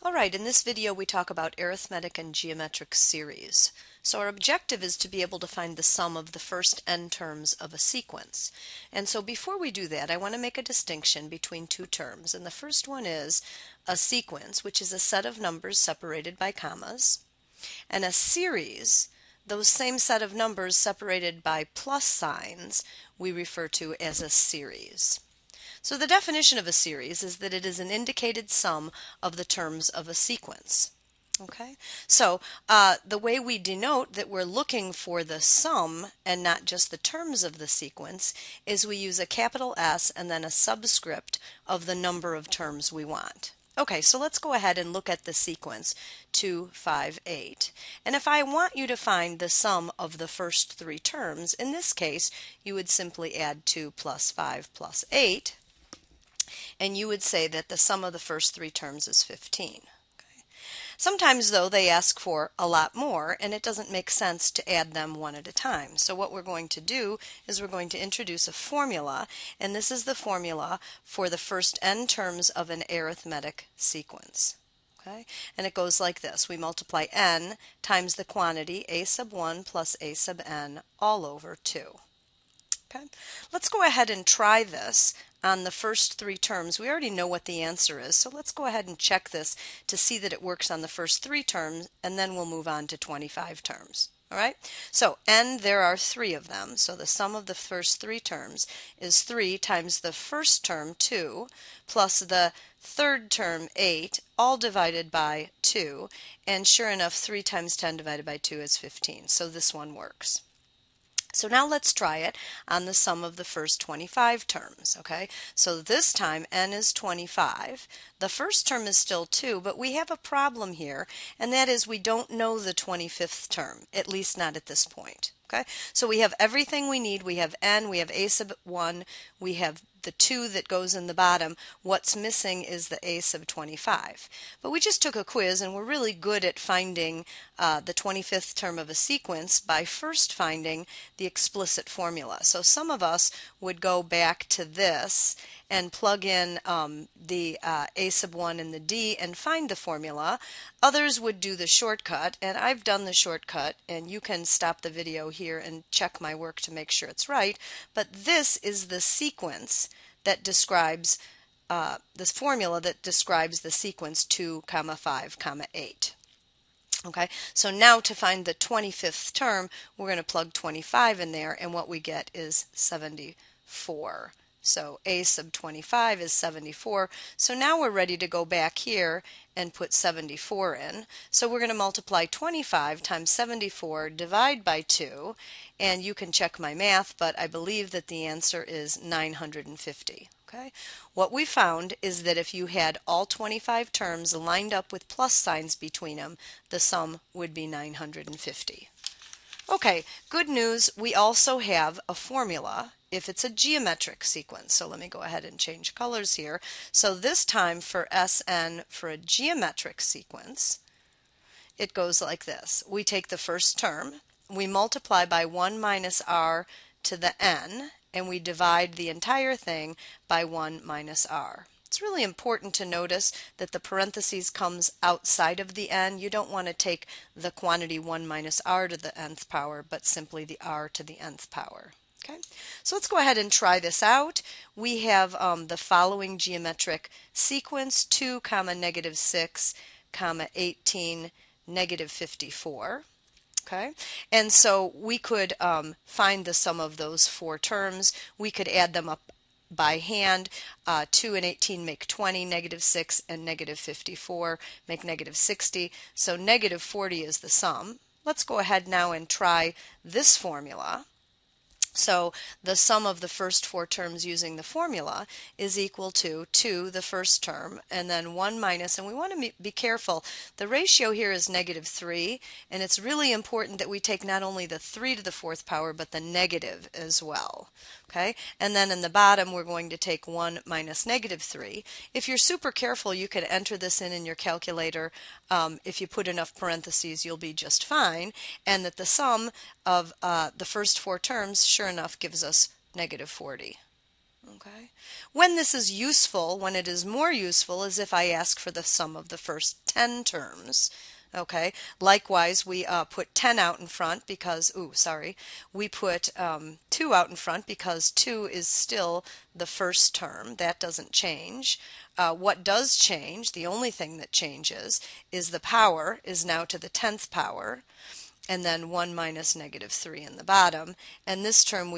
Alright, in this video we talk about arithmetic and geometric series. So our objective is to be able to find the sum of the first n terms of a sequence. And so before we do that, I want to make a distinction between two terms. And the first one is a sequence, which is a set of numbers separated by commas, and a series, those same set of numbers separated by plus signs, we refer to as a series. So the definition of a series is that it is an indicated sum of the terms of a sequence. Okay, so the way we denote that we're looking for the sum and not just the terms of the sequence is we use a capital S and then a subscript of the number of terms we want. Okay, so let's go ahead and look at the sequence 2, 5, 8. And if I want you to find the sum of the first three terms, in this case you would simply add 2 plus 5 plus 8. And you would say that the sum of the first three terms is 15. Okay. Sometimes, though, they ask for a lot more, and it doesn't make sense to add them one at a time. So what we're going to do is we're going to introduce a formula, and this is the formula for the first n terms of an arithmetic sequence. Okay. And it goes like this. We multiply n times the quantity a sub 1 plus a sub n all over 2. Okay. Let's go ahead and try this on the first three terms. We already know what the answer is, so let's go ahead and check this to see that it works on the first three terms, and then we'll move on to 25 terms. All right, so n, there are three of them, so the sum of the first three terms is 3 times the first term, 2, plus the third term, 8, all divided by 2, and sure enough, 3 times 10 divided by 2 is 15, so this one works. So now let's try it on the sum of the first 25 terms, okay? So this time n is 25. The first term is still 2, but we have a problem here, and that is we don't know the 25th term, at least not at this point, okay? So we have everything we need. We have n, we have a sub 1, we have the 2 that goes in the bottom. What's missing is the a sub 25. But we just took a quiz, and we're really good at finding the 25th term of a sequence by first finding the explicit formula. So some of us would go back to this and plug in the a sub 1 and the d and find the formula. Others would do the shortcut, and I've done the shortcut, and you can stop the video here and check my work to make sure it's right. But this is the sequence that describes this formula that describes the sequence 2, 5, 8. Okay, so now to find the 25th term, we're going to plug 25 in there, and what we get is 74. So a sub 25 is 74. So now we're ready to go back here and put 74 in. So we're going to multiply 25 times 74, divide by 2, and you can check my math, but I believe that the answer is 950. Okay. What we found is that if you had all 25 terms lined up with plus signs between them, the sum would be 950. Okay, good news, we also have a formula if it's a geometric sequence. So let me go ahead and change colors here. So this time for Sn, for a geometric sequence, it goes like this. We take the first term, we multiply by 1 minus r to the n, and we divide the entire thing by 1 minus r. It's really important to notice that the parentheses comes outside of the n. You don't want to take the quantity 1 minus r to the nth power, but simply the r to the nth power. Okay, so let's go ahead and try this out. We have the following geometric sequence: 2, negative 6, 18, negative 54. Okay, and so we could find the sum of those four terms. We could add them up by hand. 2 and 18 make 20, negative 6 and negative 54 make negative 60. So negative 40 is the sum. Let's go ahead now and try this formula. So the sum of the first four terms using the formula is equal to 2, the first term, and then 1 minus, and we want to be careful. The ratio here is negative 3, and it's really important that we take not only the 3 to the fourth power, but the negative as well. Okay, and then in the bottom we're going to take 1 minus negative 3. If you're super careful, you can enter this in your calculator. If you put enough parentheses, you'll be just fine, and that the sum of the first four terms, sure enough, gives us negative 40. Okay. When this is useful, when it is more useful, is if I ask for the sum of the first 10 terms. Okay. Likewise, we put 10 out in front because, we put 2 out in front because 2 is still the first term. That doesn't change. What does change, the only thing that changes, is the power is now to the 10th power, and then 1 minus negative 3 in the bottom. And this term